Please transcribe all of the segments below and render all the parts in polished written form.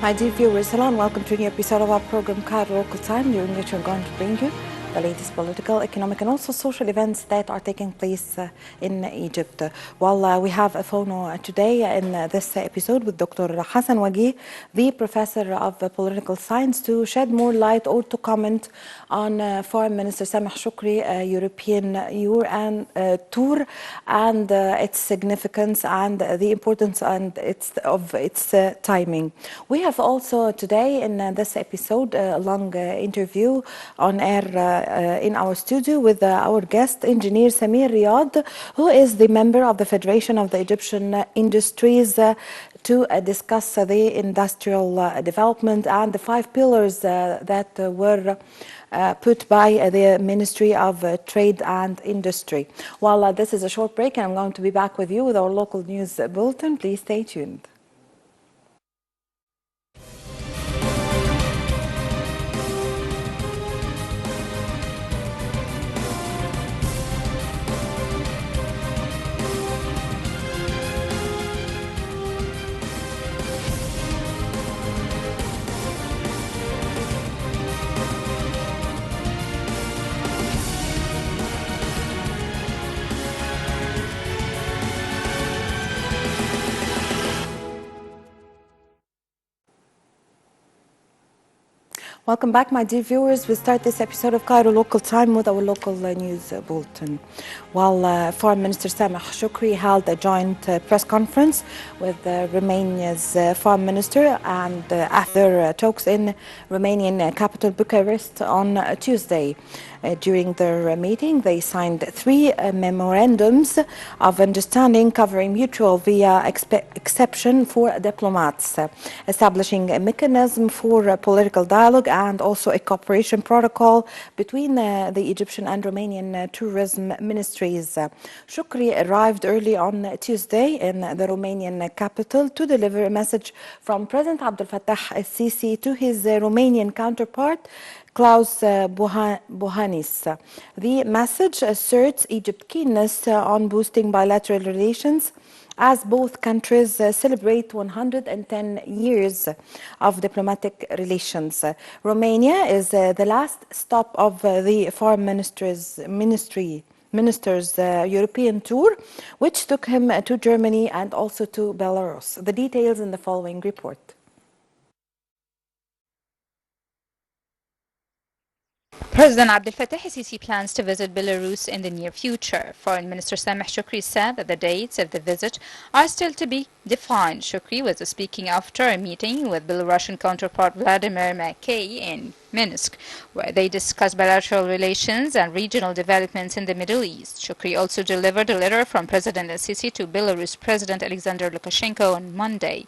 My dear viewers, hello and welcome to a new episode of our program Cairo Local Time, during which we're going to bring you the latest political, economic and also social events that are taking place in Egypt. We have a phone today in this episode with Dr. Hassan Wagi, the Professor of Political Science, to shed more light or to comment on Foreign Minister Samir Shukri European tour and its significance and the importance and of its timing. We have also today in this episode a long interview on air in our studio with our guest engineer Samir Riad, who is the member of the Federation of the Egyptian Industries, to discuss the industrial development and the 5 pillars that were put by the Ministry of Trade and Industry. This is a short break, and I'm going to be back with you with our local news bulletin. Please stay tuned. Welcome back, my dear viewers. We start this episode of Cairo Local Time with our local news bulletin. Foreign Minister Samir Shukri held a joint press conference with Romania's Foreign Minister and after talks in Romanian capital Bucharest on Tuesday. During their meeting, they signed 3 memorandums of understanding covering mutual via exception for diplomats, establishing a mechanism for political dialogue and also a cooperation protocol between the Egyptian and Romanian tourism ministries. Shukri arrived early on Tuesday in the Romanian capital to deliver a message from President Abdel Fattah el-Sisi to his Romanian counterpart, Klaus Buhanis. The message asserts Egypt's keenness on boosting bilateral relations as both countries celebrate 110 years of diplomatic relations. Romania is the last stop of the Foreign Minister's European tour, which took him to Germany and also to Belarus. The details in the following report. President Abdel Fattah el-Sisi plans to visit Belarus in the near future. Foreign Minister Samir Shukri said that the dates of the visit are still to be defined. Shukri was speaking after a meeting with Belarusian counterpart Vladimir Makey in Minsk, where they discussed bilateral relations and regional developments in the Middle East. Shukri also delivered a letter from President el-Sisi to Belarus President Alexander Lukashenko on Monday.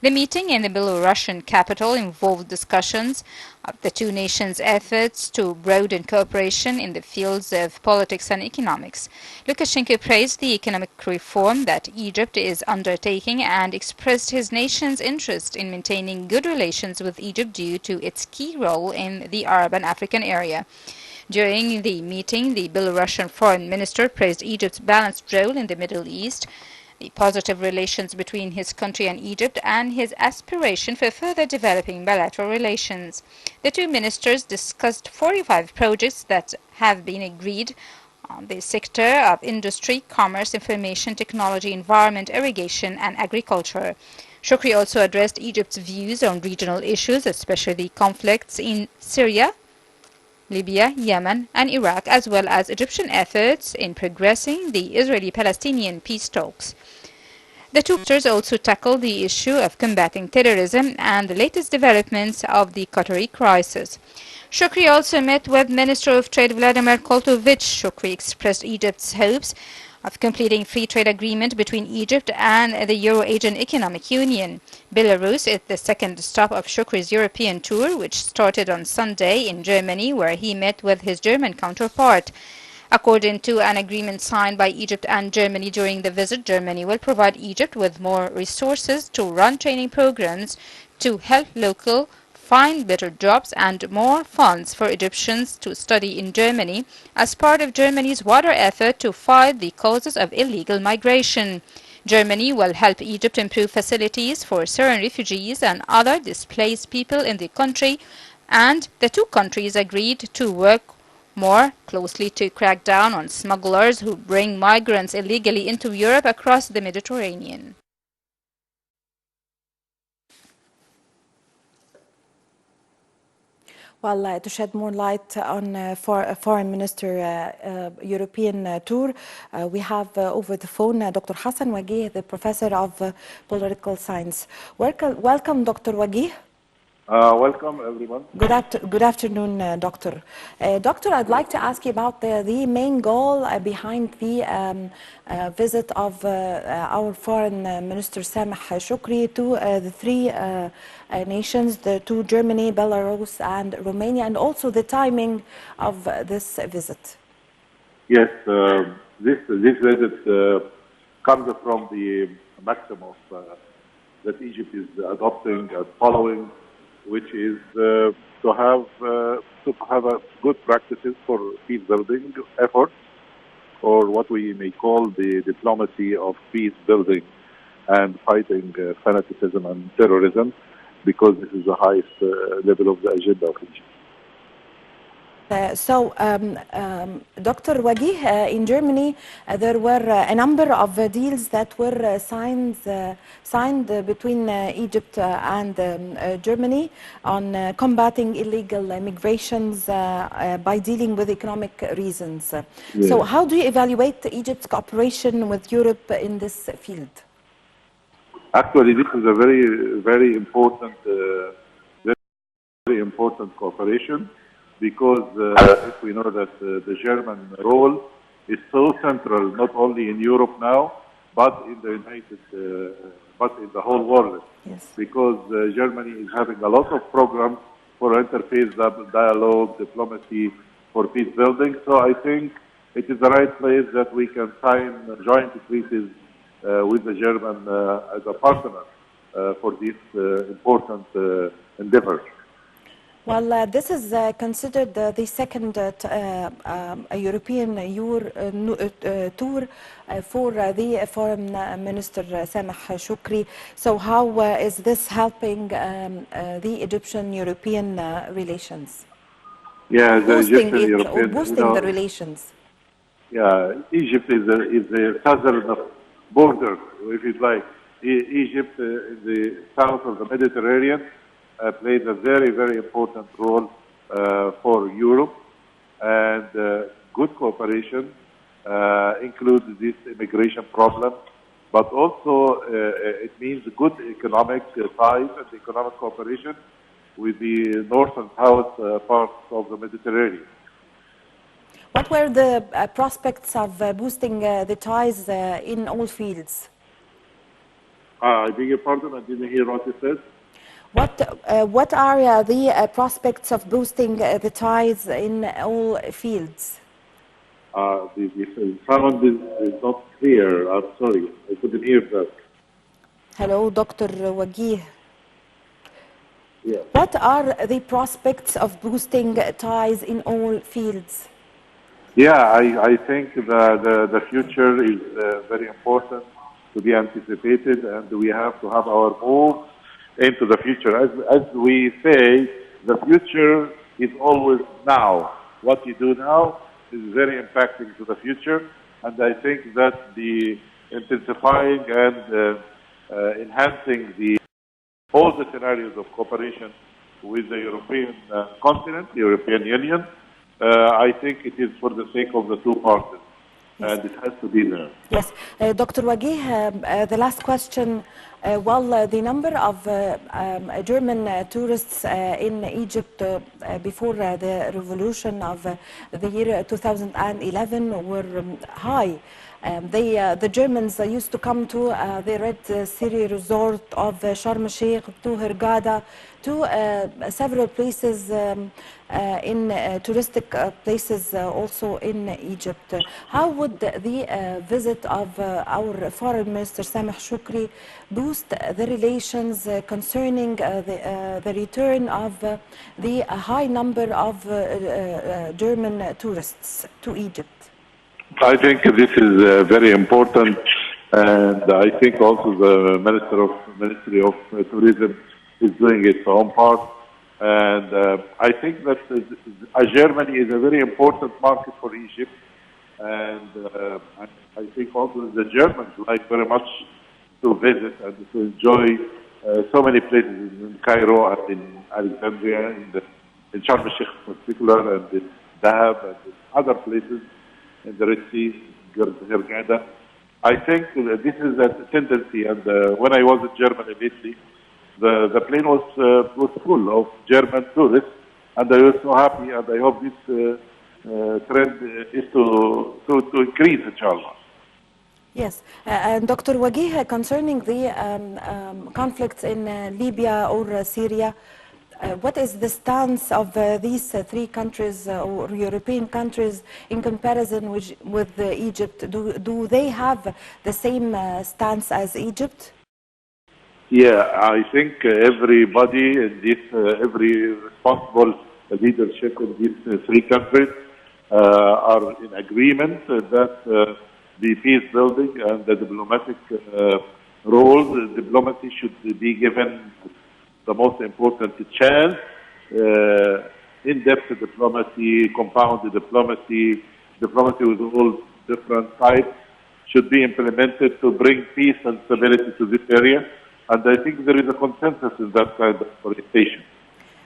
The meeting in the Belarusian capital involved discussions of the two nations' efforts to broaden cooperation in the fields of politics and economics. Lukashenko praised the economic reform that Egypt is undertaking and expressed his nation's interest in maintaining good relations with Egypt due to its key role in the Arab and African area. During the meeting, the Belarusian foreign minister praised Egypt's balanced role in the Middle East, the positive relations between his country and Egypt, and his aspiration for further developing bilateral relations. The two ministers discussed 45 projects that have been agreed on the sector of industry, commerce, information technology, environment, irrigation, and agriculture. Shukri also addressed Egypt's views on regional issues, especially the conflicts in Syria, Libya, Yemen, and Iraq, as well as Egyptian efforts in progressing the Israeli-Palestinian peace talks. The two ministers also tackled the issue of combating terrorism and the latest developments of the Qatari crisis. Shukri also met with Minister of Trade Vladimir Koltovich. Shukri expressed Egypt's hopes of completing free trade agreement between Egypt and the Euro-Asian Economic Union. Belarus is the second stop of Shukri's European tour, which started on Sunday in Germany, where he met with his German counterpart. According to an agreement signed by Egypt and Germany during the visit, Germany will provide Egypt with more resources to run training programs to help local find better jobs and more funds for Egyptians to study in Germany as part of Germany's wider effort to fight the causes of illegal migration. Germany will help Egypt improve facilities for Syrian refugees and other displaced people in the country, and the two countries agreed to work more closely to crack down on smugglers who bring migrants illegally into Europe across the Mediterranean. Well, to shed more light on Foreign Minister European tour, we have over the phone Dr. Hassan Wagih, the Professor of Political Science. Welcome, Dr. Wagih. Welcome, everyone. Good afternoon, Doctor. Doctor, I'd like to ask you about the main goal behind the visit of our Foreign Minister Samir Shukri to the three nations, to Germany, Belarus, and Romania, and also the timing of this visit. Yes, this visit comes from the maxim of that Egypt is adopting and following, which is to have good practices for peace building efforts, or what we may call the diplomacy of peace building and fighting fanaticism and terrorism, because this is the highest level of the agenda of Egypt. Dr. Wagih, in Germany, there were a number of deals that were signed between Egypt and Germany on combating illegal migrations by dealing with economic reasons. Yes. So how do you evaluate Egypt's cooperation with Europe in this field? Actually, this is a very important, very important cooperation, because if we know that the German role is so central, not only in Europe now, but in the but in the whole world. Yes. Because Germany is having a lot of programs for interfaith dialogue, diplomacy, for peace building. So I think it is the right place that we can sign joint treaties with the German as a partner for this important endeavor. Well, this is considered the second European tour for the Foreign Minister Samir Shukri. So how is this helping the Egyptian-European relations? Yeah, the boosting the relations. Yeah, Egypt is the southern border, if you like. Egypt, in the south of the Mediterranean, plays a very important role for Europe, and good cooperation includes this immigration problem, but also it means good economic ties and economic cooperation with the north and south parts of the Mediterranean. What were the prospects of boosting the ties in all fields? I beg your pardon, I didn't hear what you said. What are the prospects of boosting the ties in all fields? The sound is not clear. I'm sorry, I couldn't hear that. Hello, Dr. Wagih. Yeah. What are the prospects of boosting ties in all fields? Yeah, I think the future is very important to be anticipated, and we have to have our move into the future. As we say, the future is always now. What you do now is very impacting to the future, and I think that the intensifying and enhancing all the scenarios of cooperation with the European continent, the European Union, I think it is for the sake of the two parties. Yes. And it has to be there. Yes. Dr. Wagih, the last question. The number of German tourists in Egypt before the revolution of the year 2011 were high. The Germans used to come to the Red Sea resort of Sharm el-Sheikh, to Hurghada, to several places in touristic places also in Egypt. How would the visit of our Foreign Minister Samir Shukri boost the relations concerning the return of the high number of German tourists to Egypt? I think this is very important And I think also the Ministry of Tourism is doing its own part. And I think that Germany is a very important market for Egypt. And I think also the Germans like very much to visit and to enjoy so many places in Cairo and in Alexandria, in Sharm el-Sheikh in particular, and in Dahab and in other places in the Red Sea, Hurghada. I think this is a tendency, and when I was in Germany lately, the plane was full of German tourists, and I was so happy, and I hope this trend is to increase, inshallah. Yes, and Dr. Wagih, concerning the conflicts in Libya or Syria, what is the stance of these three countries or European countries in comparison with Egypt? Do they have the same stance as Egypt? Yeah, I think everybody in this, every responsible leadership in these three countries are in agreement that the peace building and the diplomatic role, diplomacy should be given the most important chance. In-depth diplomacy, compound diplomacy, diplomacy with all different types should be implemented to bring peace and stability to this area. And I think there is a consensus in that kind of orientation.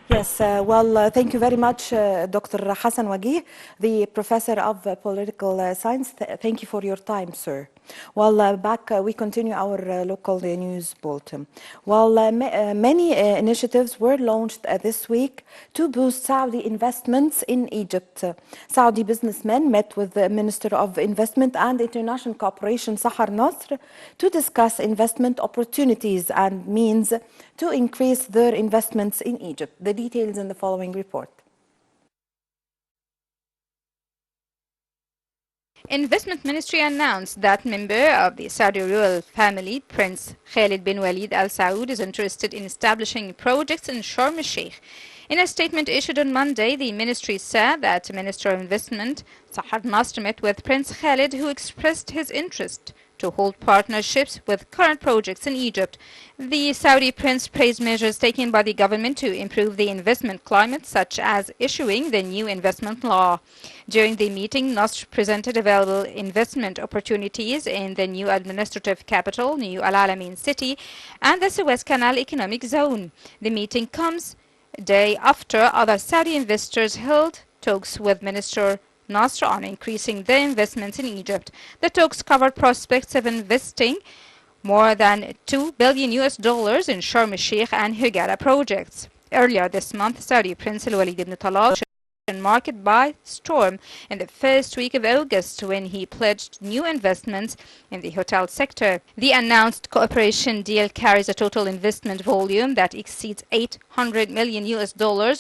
Yes, thank you very much, Dr. Hassan Wagih, the professor of political science. Thank you for your time, sir. We continue our local news bulletin. Many initiatives were launched this week to boost Saudi investments in Egypt. Saudi businessmen met with the Minister of Investment and International Cooperation, Sahar Nasr, to discuss investment opportunities and means to increase their investments in Egypt. The details in the following report. Investment Ministry announced that member of the Saudi royal family, Prince Khalid bin Walid Al Saud, is interested in establishing projects in Sharm el-Sheikh. In a statement issued on Monday, the ministry said that Minister of Investment Sahar Nasr met with Prince Khalid, who expressed his interest to hold partnerships with current projects in Egypt. The Saudi prince praised measures taken by the government to improve the investment climate, such as issuing the new investment law. During the meeting, Nasr presented available investment opportunities in the new administrative capital, New Al Alamein city, and the Suez Canal Economic Zone. The meeting comes a day after other Saudi investors held talks with Minister Nasr on increasing their investments in Egypt. The talks covered prospects of investing more than $2 billion in Sharm el-Sheikh and Hurghada projects. Earlier this month, Saudi Prince Al-Walid ibn Talal market by storm in the first week of August when he pledged new investments in the hotel sector. The announced cooperation deal carries a total investment volume that exceeds $800 million,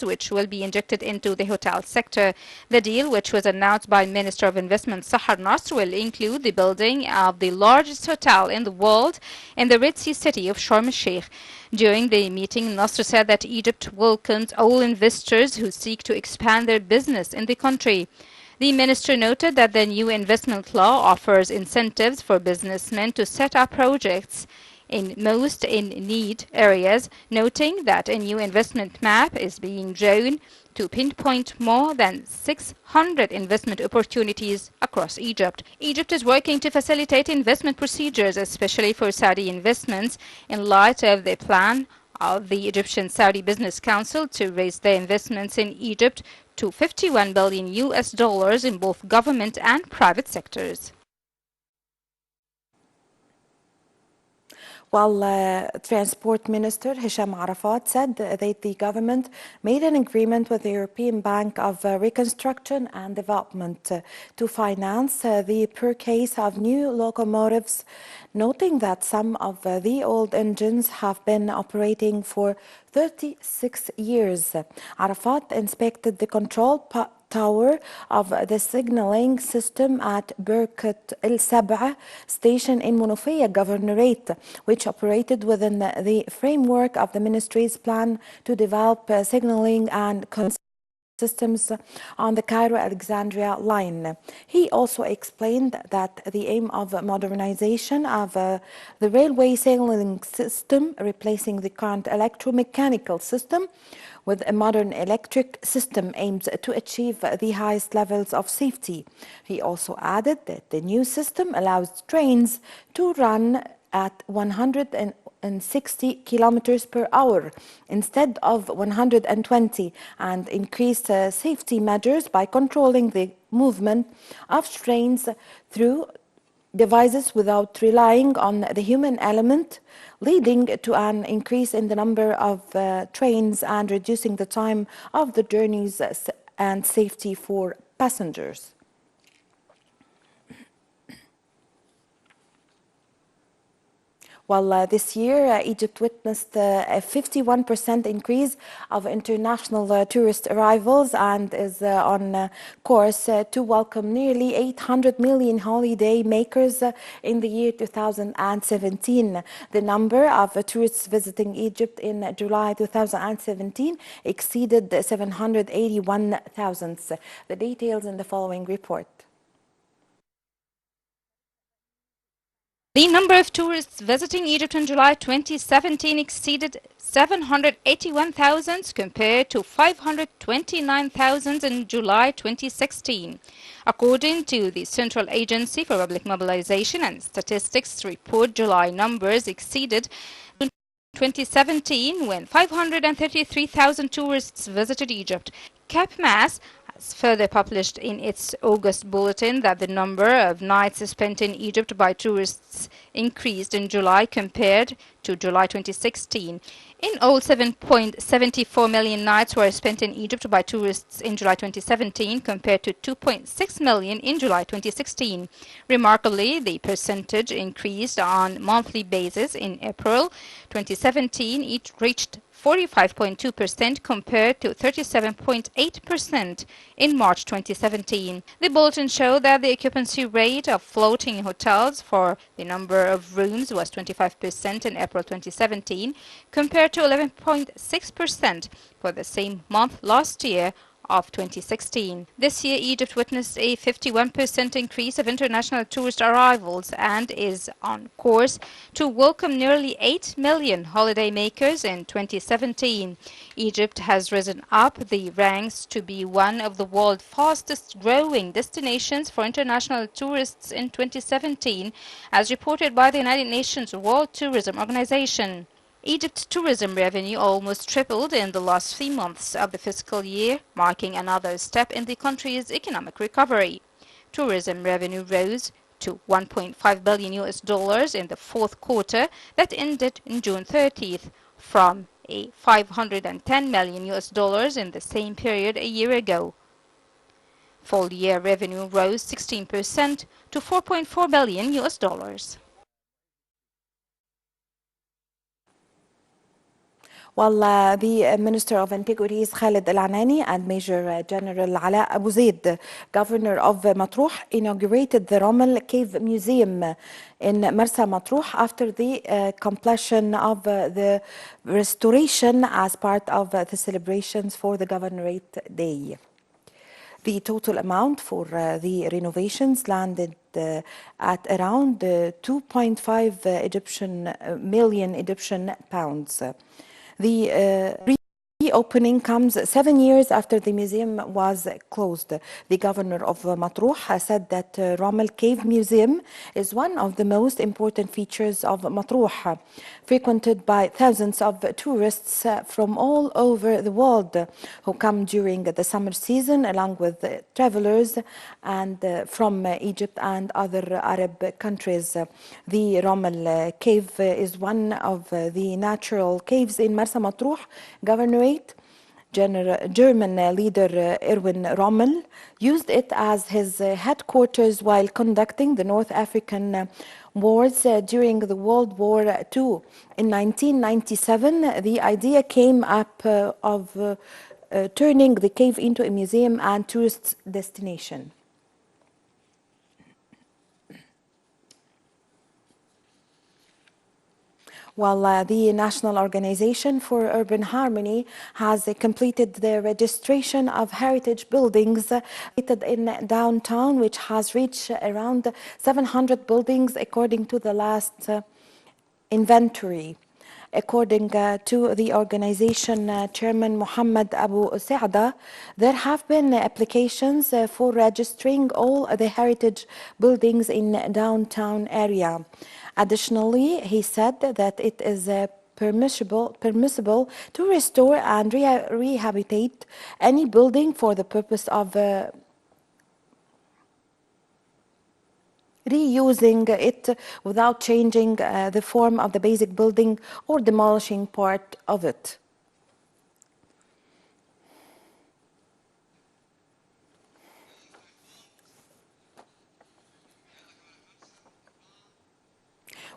which will be injected into the hotel sector. The deal, which was announced by Minister of Investment Sahar Nasr, will include the building of the largest hotel in the world in the Red Sea city of Sharm el-Sheikh. During the meeting, Nasr said that Egypt welcomes all investors who seek to expand their business in the country. The minister noted that the new investment law offers incentives for businessmen to set up projects in most in-need areas, noting that a new investment map is being drawn to pinpoint more than 600 investment opportunities across Egypt. Egypt is working to facilitate investment procedures, especially for Saudi investments, in light of the plan of the Egyptian Saudi Business Council to raise their investments in Egypt to $51 billion in both government and private sectors. Transport Minister Hisham Arafat said that the government made an agreement with the European Bank of Reconstruction and Development to finance the purchase of new locomotives, noting that some of the old engines have been operating for 36 years. Arafat inspected the control tower of the signaling system at Birkat El Sab'a station in Munofia Governorate, which operated within the framework of the ministry's plan to develop signaling and systems on the Cairo-Alexandria line. He also explained that the aim of modernization of the railway signaling system, replacing the current electromechanical system with a modern electric system, aims to achieve the highest levels of safety. He also added that the new system allows trains to run at 160 kilometers per hour instead of 120 and increase safety measures by controlling the movement of trains through devices without relying on the human element, leading to an increase in the number of trains and reducing the time of the journeys and safety for passengers. Well, this year, Egypt witnessed a 51% increase of international tourist arrivals and is on course to welcome nearly 800 million holiday makers in the year 2017. The number of tourists visiting Egypt in July 2017 exceeded 781,000. The details in the following report. The number of tourists visiting Egypt in July 2017 exceeded 781,000 compared to 529,000 in July 2016. According to the Central Agency for Public Mobilization and Statistics report, July numbers exceeded 2017 when 533,000 tourists visited Egypt. CapMass has further published in its August bulletin that the number of nights spent in Egypt by tourists increased in July compared to July 2016. In all, 7.74 million nights were spent in Egypt by tourists in July 2017 compared to 2.6 million in July 2016. Remarkably, the percentage increased on monthly basis. In April 2017, it reached 45.2% compared to 37.8% in March 2017. The bulletin showed that the occupancy rate of floating hotels for the number of rooms was 25% in April 2017 compared to 11.6% for the same month last year of 2016. This year, Egypt witnessed a 51% increase of international tourist arrivals and is on course to welcome nearly 8 million holidaymakers in 2017. Egypt has risen up the ranks to be one of the world's fastest growing destinations for international tourists in 2017, as reported by the United Nations World Tourism Organization. Egypt's tourism revenue almost tripled in the last 3 months of the fiscal year, marking another step in the country's economic recovery. Tourism revenue rose to $1.5 billion in the fourth quarter that ended on June 30th, from a $510 million in the same period a year ago. Full-year revenue rose 16% to $4.4 billion. Well, the Minister of Antiquities Khalid Al-Anani and Major General Ala Abu Zaid, Governor of Matruh, inaugurated the Rommel Cave Museum in Marsa Matruh after the completion of the restoration as part of the celebrations for the Governorate Day. The total amount for the renovations landed at around 2.5 million Egyptian pounds. The reopening comes 7 years after the museum was closed. The governor of Matruh said that Rommel Cave Museum is one of the most important features of Matruh, frequented by thousands of tourists from all over the world who come during the summer season, along with travelers and from Egypt and other Arab countries. The Rommel Cave is one of the natural caves in Marsa Matruh Governorate. German leader Erwin Rommel used it as his headquarters while conducting the North African wars during the World War II. In 1997, the idea came up of turning the cave into a museum and tourist destination. Well, the National Organization for Urban Harmony has completed the registration of heritage buildings located in downtown, which has reached around 700 buildings according to the last inventory. According to the organization chairman Muhammad Abu Saada, there have been applications for registering all the heritage buildings in downtown area. Additionally, he said that it is permissible to restore and rehabilitate any building for the purpose of reusing it without changing the form of the basic building or demolishing part of it.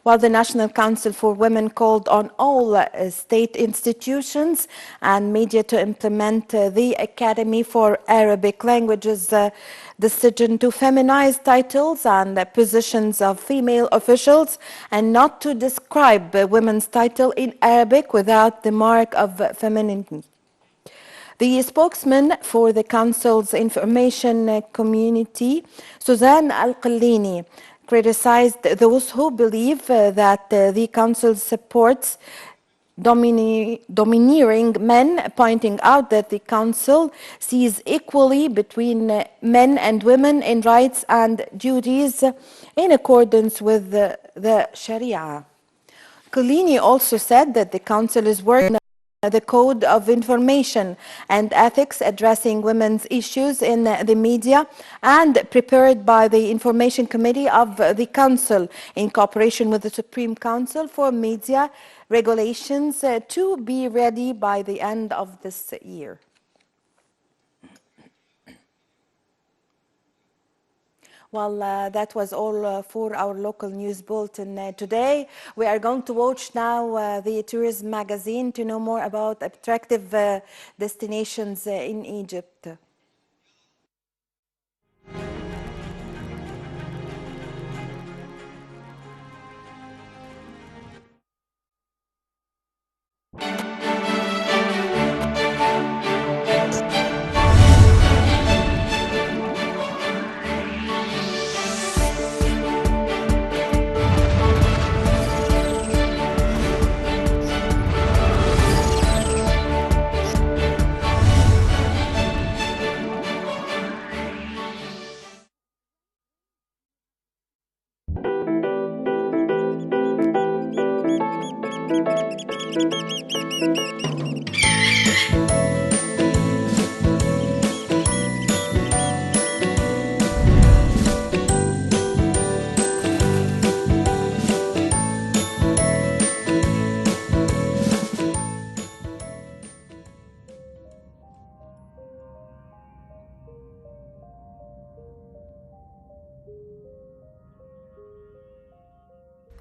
While the National Council for Women called on all state institutions and media to implement the Academy for Arabic Languages decision to feminize titles and positions of female officials and not to describe women's title in Arabic without the mark of femininity. The spokesman for the Council's information community, Suzanne Al-Qallini, criticized those who believe that the Council supports domineering men, pointing out that the Council sees equally between men and women in rights and duties in accordance with the Sharia. Collini also said that the Council is working on the Code of Information and Ethics addressing women's issues in the media and prepared by the Information Committee of the Council in cooperation with the Supreme Council for Media Regulations to be ready by the end of this year. Well, that was all for our local news bulletin today. We are going to watch now the tourism magazine to know more about attractive destinations in Egypt.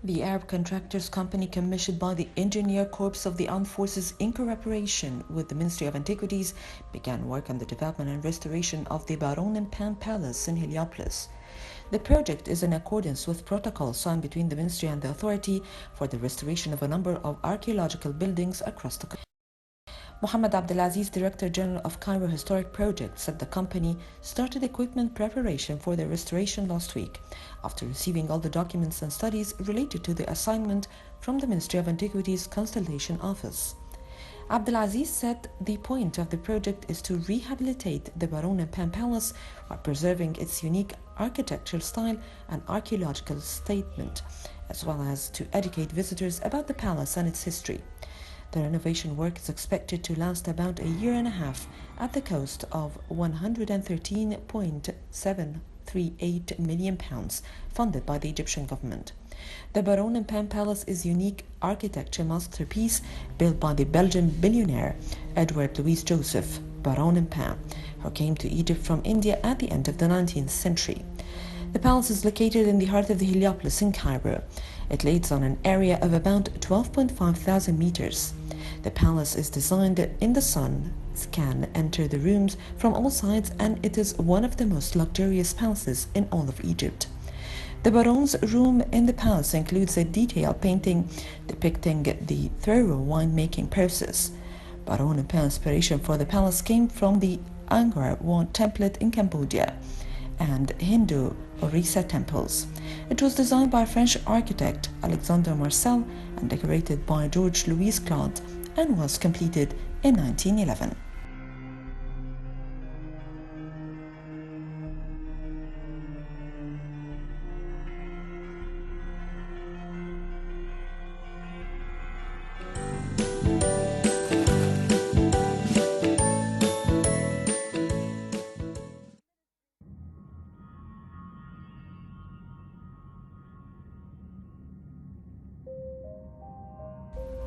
The Arab Contractors Company, commissioned by the Engineer Corps of the Armed Forces in cooperation with the Ministry of Antiquities, began work on the development and restoration of the Baron and Pan Palace in Heliopolis. The project is in accordance with protocols signed between the Ministry and the authority for the restoration of a number of archaeological buildings across the country. Mohammed Abdelaziz, Director General of Cairo Historic Project, said the company started equipment preparation for the restoration last week after receiving all the documents and studies related to the assignment from the Ministry of Antiquities Constellation Office. Abdelaziz said the point of the project is to rehabilitate the Baron and Pan Palace while preserving its unique architectural style and archaeological statement, as well as to educate visitors about the palace and its history. The renovation work is expected to last about a year and a half at the cost of £113.738 million, funded by the Egyptian government. The Baron and Pan Palace is a unique architectural masterpiece built by the Belgian billionaire Edward Louis Joseph Baron and Pan, who came to Egypt from India at the end of the 19th century. The palace is located in the heart of the Heliopolis in Cairo. It lays on an area of about 12.5 thousand meters. The palace is designed in the sun, can enter the rooms from all sides, and it is one of the most luxurious palaces in all of Egypt. The Baron's room in the palace includes a detailed painting depicting the thorough winemaking process. Baron and Pan inspiration for the palace came from the Angkor Wat template in Cambodia and Hindu Orissa temples. It was designed by French architect Alexandre Marcel and decorated by George Louis Claude and was completed in 1911.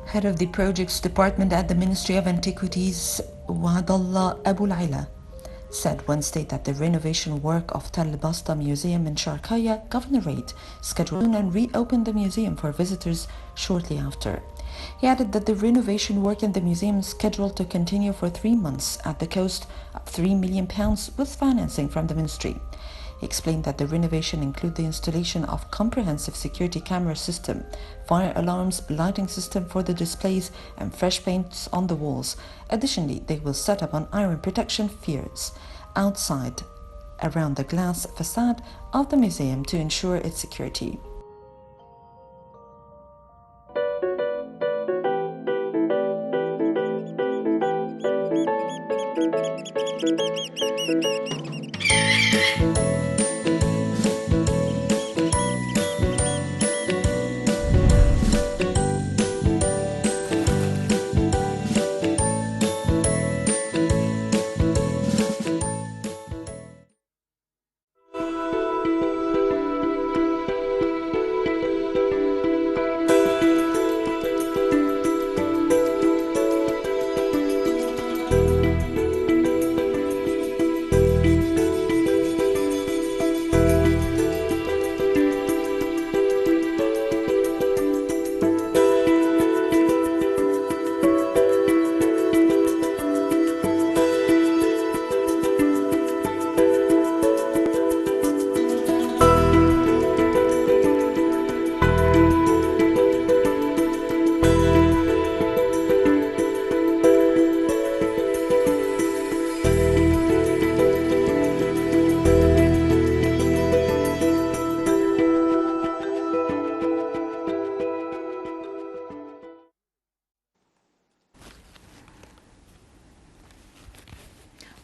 Head of the Projects Department at the Ministry of Antiquities, Wadallah Abu Laila, said Wednesday that the renovation work of Tel Basta Museum in Sharkaya Governorate scheduled and reopened the museum for visitors shortly after. He added that the renovation work in the museum is scheduled to continue for 3 months at the cost of £3 million with financing from the ministry. He explained that the renovation includes the installation of comprehensive security camera system, fire alarms, lighting system for the displays, and fresh paints on the walls. Additionally, they will set up an iron protection fence outside around the glass facade of the museum to ensure its security.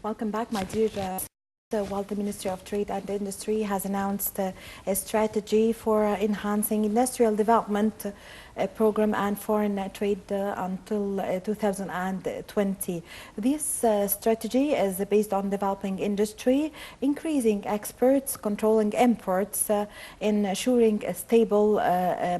Welcome back, my dear. While the Ministry of Trade and Industry has announced a strategy for enhancing industrial development program and foreign trade until 2020. This strategy is based on developing industry, increasing exports, controlling imports, ensuring a stable,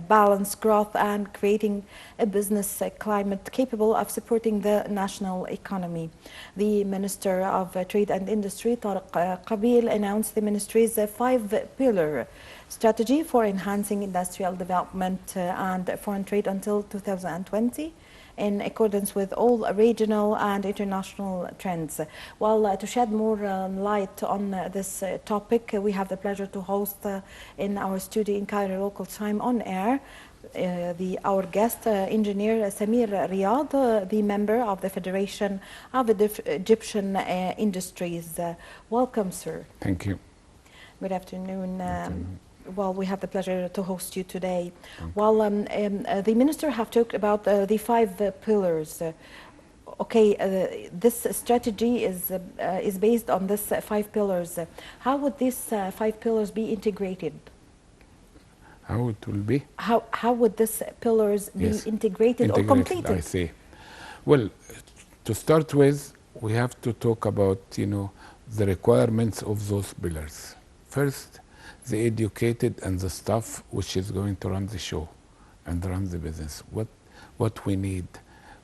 balanced growth, and creating a business climate capable of supporting the national economy. The Minister of Trade and Industry, Tariq Qabil, announced the ministry's 5-pillar strategy for enhancing industrial development and foreign trade until 2020 in accordance with all regional and international trends. Well, to shed more light on this topic, we have the pleasure to host in our studio in Cairo local time on air our guest, engineer Samir Riad, the member of the Federation of Egyptian Industries. Welcome, sir. Thank you. Good afternoon. Well, we have the pleasure to host you today. Well, the minister have talked about the 5 pillars. This strategy is based on this 5 pillars. How would these 5 pillars be integrated? How it will be? How would these pillars be integrated or completed? I see. Well, to start with, we have to talk about, the requirements of those pillars. First, the educated and the staff which is going to run the show and run the business. What we need.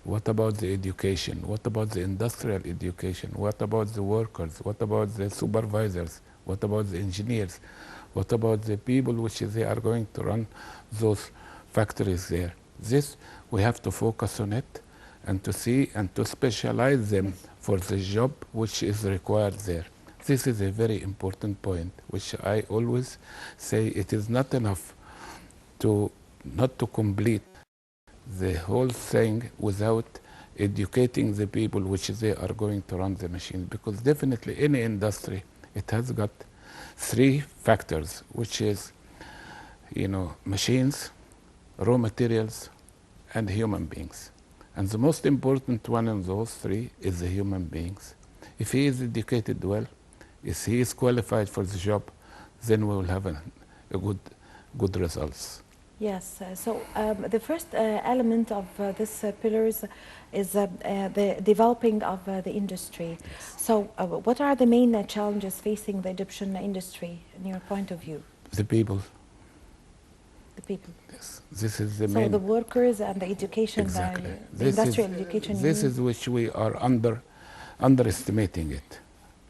What about the education? What about the industrial education? What about the workers? What about the supervisors? What about the engineers? What about the people which they are going to run those factories there? This, we have to focus on it and to see and to specialize them for the job which is required there. This is a very important point, which I always say it is not enough to not to complete the whole thing without educating the people which they are going to run the machine, because definitely any industry, it has got three factors, which is, you know, machines, raw materials, and human beings. And the most important one in those three is the human beings. If he is educated well, if he is qualified for the job, then we will have a good results. Yes, the first element of this pillars is the developing of the industry. So what are the main challenges facing the Egyptian industry in your point of view? The people. The people. Yes, this is the so main. So the workers and the education, exactly. the industrial education. This is which we are underestimating it,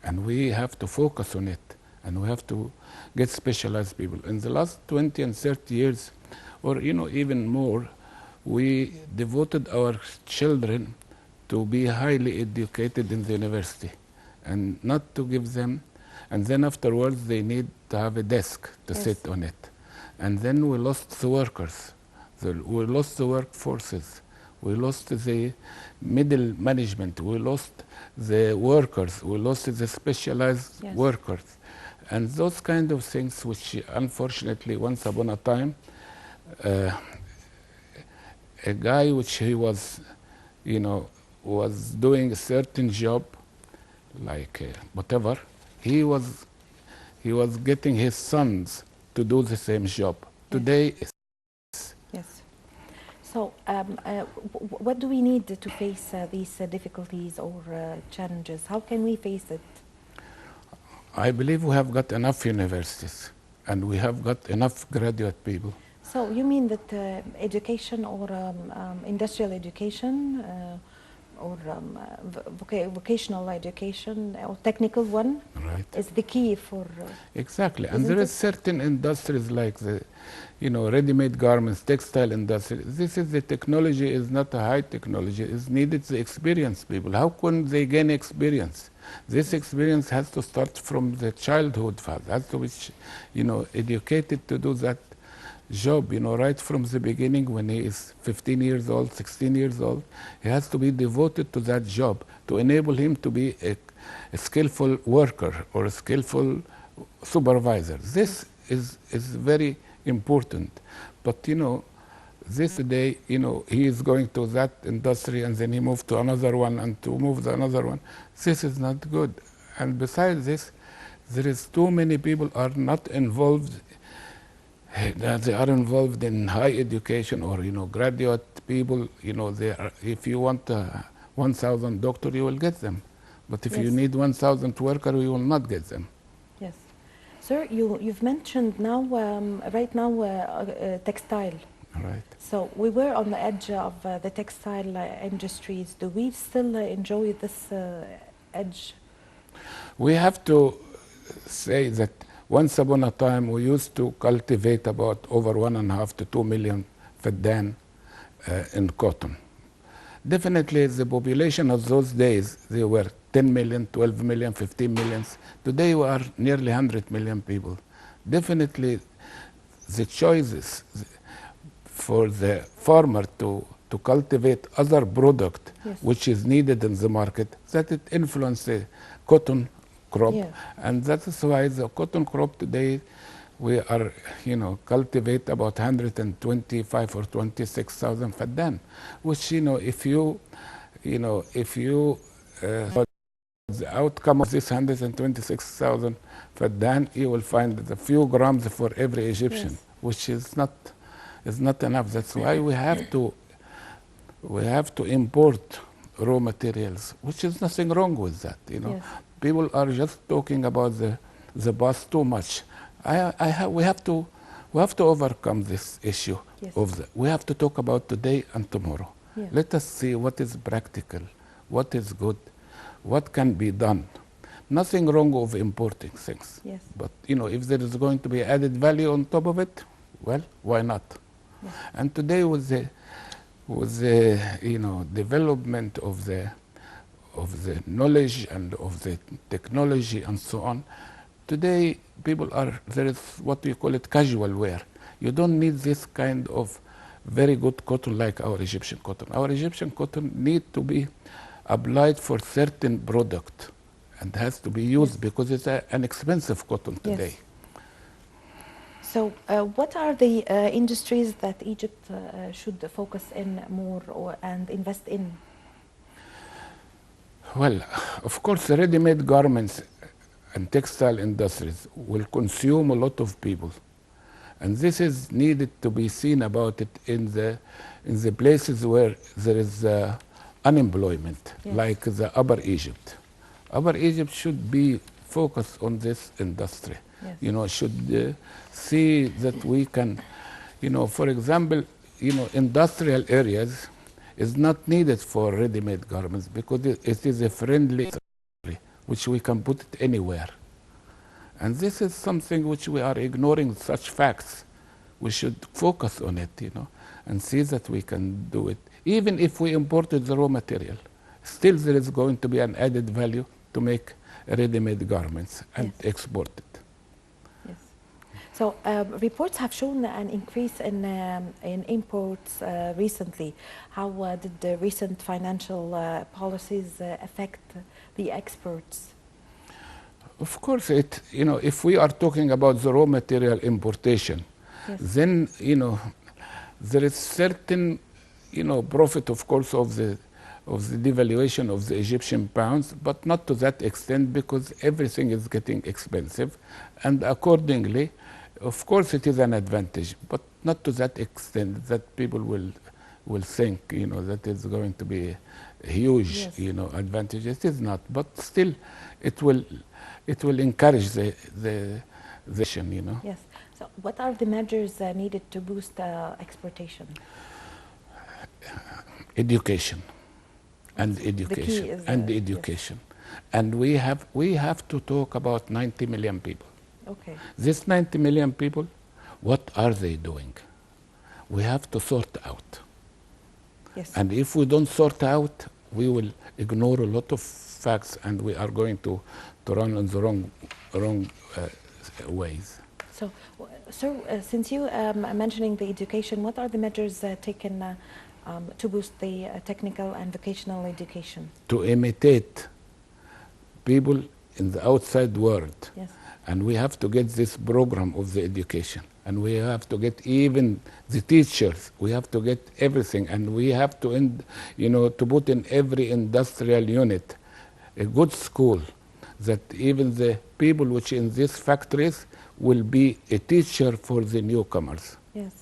and we have to focus on it, and we have to get specialized people. In the last 20 and 30 years, or you know, even more, we devoted our children to be highly educated in the university and not to give them, and then afterwards they need to have a desk to sit on it. And then we lost the workers, we lost the workforces, we lost the middle management, we lost the workers, we lost the specialized workers. And those kind of things which unfortunately once upon a time, a guy which he was, you know, was doing a certain job, like whatever, he was getting his sons to do the same job. Today, yes. So, what do we need to face these difficulties or challenges? How can we face it? I believe we have got enough universities and we have got enough graduate people. So you mean that education or industrial education or vocational education or technical one is the key for... exactly. And there is certain industries like the, you know, ready-made garments, textile industry. This is the technology is not a high technology. It's needed the experienced people. How can they gain experience? This experience has to start from the childhood, has to be, you know, educated to do that job, you know, right from the beginning when he is 15 years old, 16 years old. He has to be devoted to that job to enable him to be a skillful worker or a skillful supervisor. This is very important. But, you know, this day, you know, he is going to that industry and then he moved to another one and to move to another one. This is not good. And besides this, there is too many people are not involved. They are involved in high education or, you know, graduate people, you know, they are, if you want 1,000 doctors, you will get them. But if you need 1,000 workers, you will not get them. Yes. Sir, you've mentioned now, right now, textile. Right. So we were on the edge of the textile industries. Do we still enjoy this edge? We have to say that once upon a time, we used to cultivate about over 1.5 to 2 million faddan in cotton. Definitely, the population of those days, they were 10 million, 12 million, 15 million. Today, we are nearly 100 million people. Definitely, the choices for the farmer to cultivate other product which is needed in the market, that it influences the cotton crop, and that is why the cotton crop today we are, you know, cultivate about 125 or 26,000 faddan, which, you know, if you the outcome of this 126,000 faddan, you will find a few grams for every Egyptian, which is not enough. That's why we have to import raw materials, which is nothing wrong with that, you know. People are just talking about the past too much. We have to overcome this issue we have to talk about today and tomorrow. Let us see what is practical, what is good, what can be done. Nothing wrong with importing things. But, you know, if there is going to be added value on top of it, well, why not? And today with the you know, development of of the knowledge and of the technology and so on. Today, there is what we call it casual wear. You don't need this kind of very good cotton like our Egyptian cotton. Our Egyptian cotton need to be applied for certain product and has to be used because it's an expensive cotton today. So what are the industries that Egypt should focus in more and invest in? Well, of course, the ready-made garments and textile industries will consume a lot of people. And this is needed to be seen about it in the places where there is unemployment, like the Upper Egypt. Upper Egypt should be focused on this industry. Should see that we can, for example, industrial areas is not needed for ready-made garments because it is a friendly industry which we can put it anywhere. And this is something which we are ignoring such facts. We should focus on it, and see that we can do it. Even if we imported the raw material, still there is going to be an added value to make ready-made garments and export it. Yes. So reports have shown an increase in imports recently. How did the recent financial policies affect the exports? Of course, if we are talking about the raw material importation, then there is certain profit, of course, of the devaluation of the Egyptian pounds, but not to that extent because everything is getting expensive, and accordingly, of course, it is an advantage, but not to that extent that people will think that it's going to be a huge advantage. It is not, but still, it will encourage the nation, Yes. So what are the measures needed to boost exportation? Education and education and education. And we have to talk about 90 million people. Okay. These 90 million people, what are they doing? We have to sort out. Yes. And if we don't sort out, we will ignore a lot of facts and we are going to run in the wrong ways. So, sir, since you are mentioning the education, what are the measures taken to boost the technical and vocational education? To imitate people in the outside world. Yes. And we have to get this program of the education. And we have to get even the teachers. We have to get everything. And we have to, to put in every industrial unit a good school that even the people which in these factories will be a teacher for the newcomers. Yes.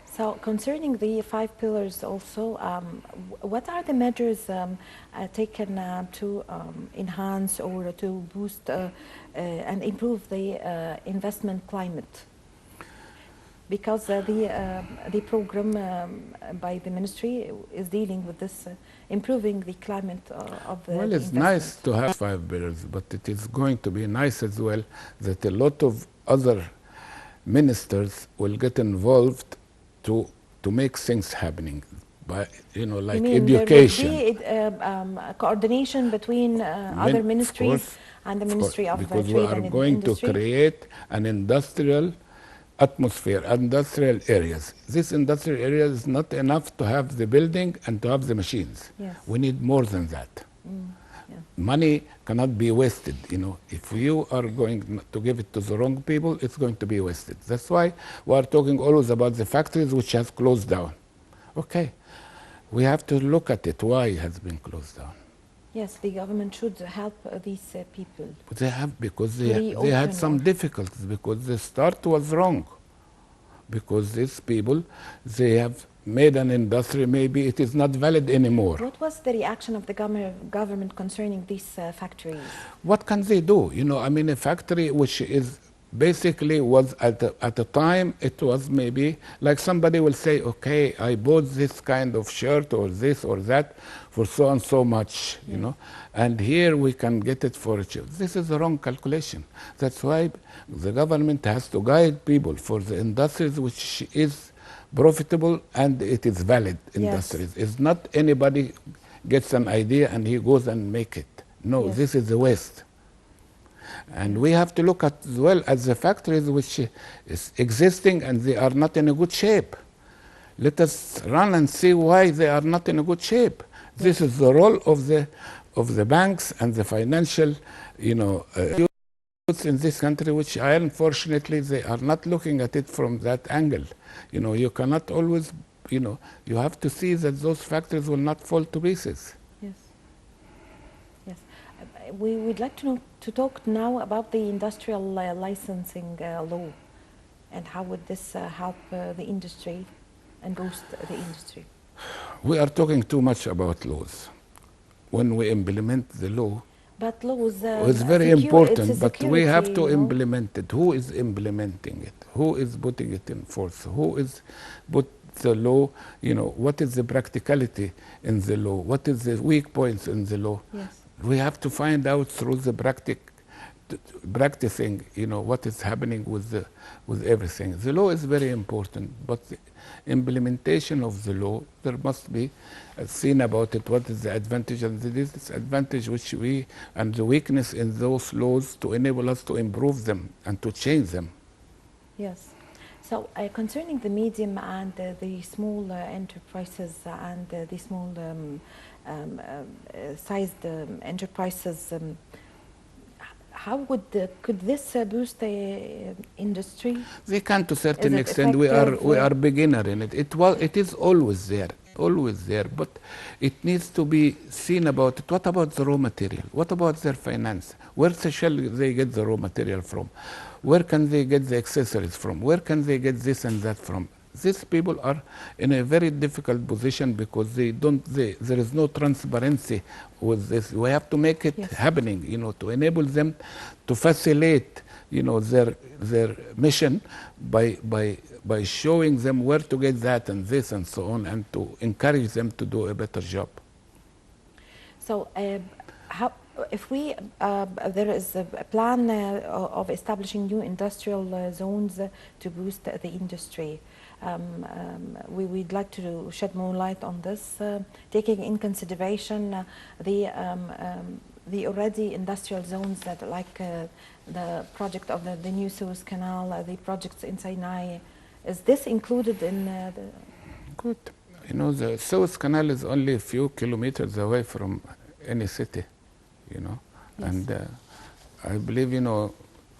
So concerning the 5 pillars also, what are the measures taken to enhance or to boost and improve the investment climate? Because the program by the ministry is dealing with this, improving the climate of the Well, it's nice to have 5 pillars, but it is going to be nice as well that a lot of other ministers will get involved to make things happening, by like education. There will be coordination between other ministries and the Ministry of Trade and Industry. Because we are going to create an industrial atmosphere, industrial areas. This industrial area is not enough to have the building and to have the machines. Yes. We need more than that. Money cannot be wasted. If you are going to give it to the wrong people, it's going to be wasted. That's why we are talking always about the factories which have closed down. Okay, we have to look at it, why it has been closed down. Yes, the government should help these people. But they have, because they had some difficulties, because the start was wrong. Because these people, they have made an industry, maybe it is not valid anymore. What was the reaction of the government concerning these factories? What can they do? A factory which is basically was at the time, it was maybe like somebody will say, okay, I bought this kind of shirt or this or that for so and so much, and here we can get it for cheap. This is the wrong calculation. That's why the government has to guide people for the industries which is profitable and it is valid industries. It's not anybody gets an idea and he goes and make it. No, Yes. this is the West. And we have to look at as well as the factories which is existing and they are not in a good shape. Let us run and see why they are not in a good shape. This is the role of the banks and the financial, youths in this country, which unfortunately they are not looking at it from that angle. You cannot always, you have to see that those factories will not fall to pieces. Yes. Yes. We would like to talk now about the industrial licensing law and how would this help the industry and boost the industry. We are talking too much about laws. When we implement the law, but laws it's very important, but we have to you know? implement it. Who is implementing it? Who is putting it in force? Who is put the law? What is the practicality in the law? What is the weak points in the law? Yes. We have to find out through the practicing, what is happening with everything. The law is very important, but the implementation of the law, there must be seen about it. What is the advantage and the disadvantage and the weakness in those laws to enable us to improve them and to change them. Yes. So concerning the medium and the small enterprises and the small sized enterprises, how could this boost the industry? They can, to a certain extent. We are beginner in it. It is always there, but it needs to be seen about it. What about the raw material? What about their finance? Where shall they get the raw material from? Where can they get the accessories from? Where can they get this and that from? These people are in a very difficult position because there is no transparency with this. We have to make it happening, to enable them to facilitate, their mission by showing them where to get that and this and so on, and to encourage them to do a better job. So if there is a plan of establishing new industrial zones to boost the industry, we'd like to shed more light on this, taking in consideration the already industrial zones that, like the project of the new Suez Canal, the projects in Sinai. Is this included in the? Good. The Suez Canal is only a few kilometers away from any city, Yes. And I believe,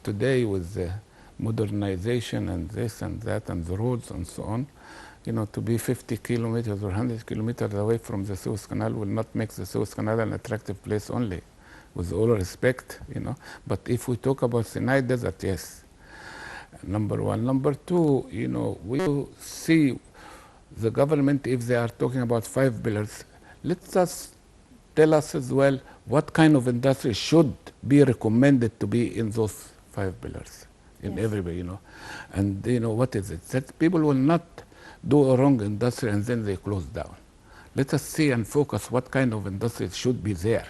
today with the modernization and this and that and the roads and so on, to be 50 kilometers or 100 kilometers away from the Suez Canal will not make the Suez Canal an attractive place only, with all respect, But if we talk about Sinai Desert, yes, number one. Number two, we see the government, if they are talking about 5 pillars, let us tell us as well what kind of industry should be recommended to be in those 5 pillars in everybody, And what is it? That people will not do a wrong industry and then they close down. Let us see and focus what kind of industry should be there,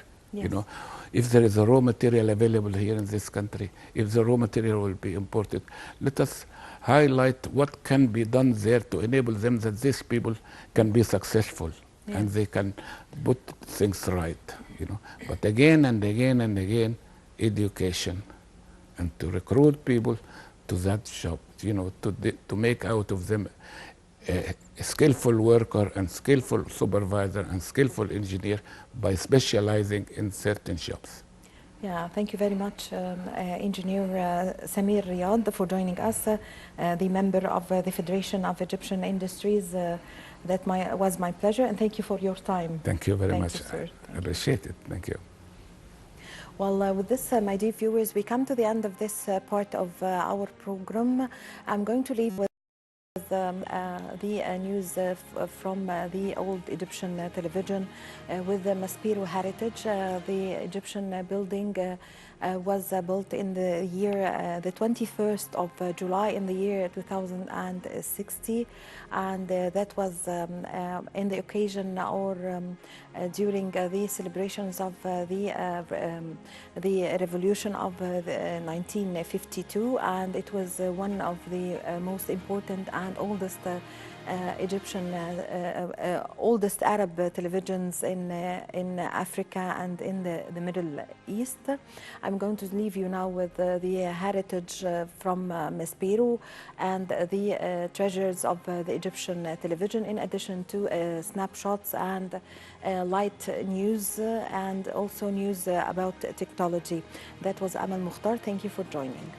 If there is a raw material available here in this country, if the raw material will be imported, let us highlight what can be done there to enable them that these people can be successful and they can put things right, But again and again and again, education and to recruit people to that job, to make out of them a skillful worker and skillful supervisor and skillful engineer by specializing in certain jobs. Yeah, thank you very much, Engineer Samir Riad, for joining us, the member of the Federation of Egyptian Industries. That was my pleasure, and thank you for your time. Thank you very much. You, sir. I appreciate it. Thank you. Well, with this, my dear viewers, we come to the end of this part of our program. I'm going to leave with the news from the old Egyptian television with the Maspero heritage. The Egyptian building was built in the year, the 21st of July in the year 2060, and that was in the occasion or during the celebrations of the revolution of 1952, and it was one of the most important and oldest Egyptian oldest Arab televisions in Africa and in the Middle East. I'm going to leave you now with the heritage from Ms. Peru and the treasures of the Egyptian television, in addition to snapshots and light news and also news about technology. That was Amal Mukhtar. Thank you for joining.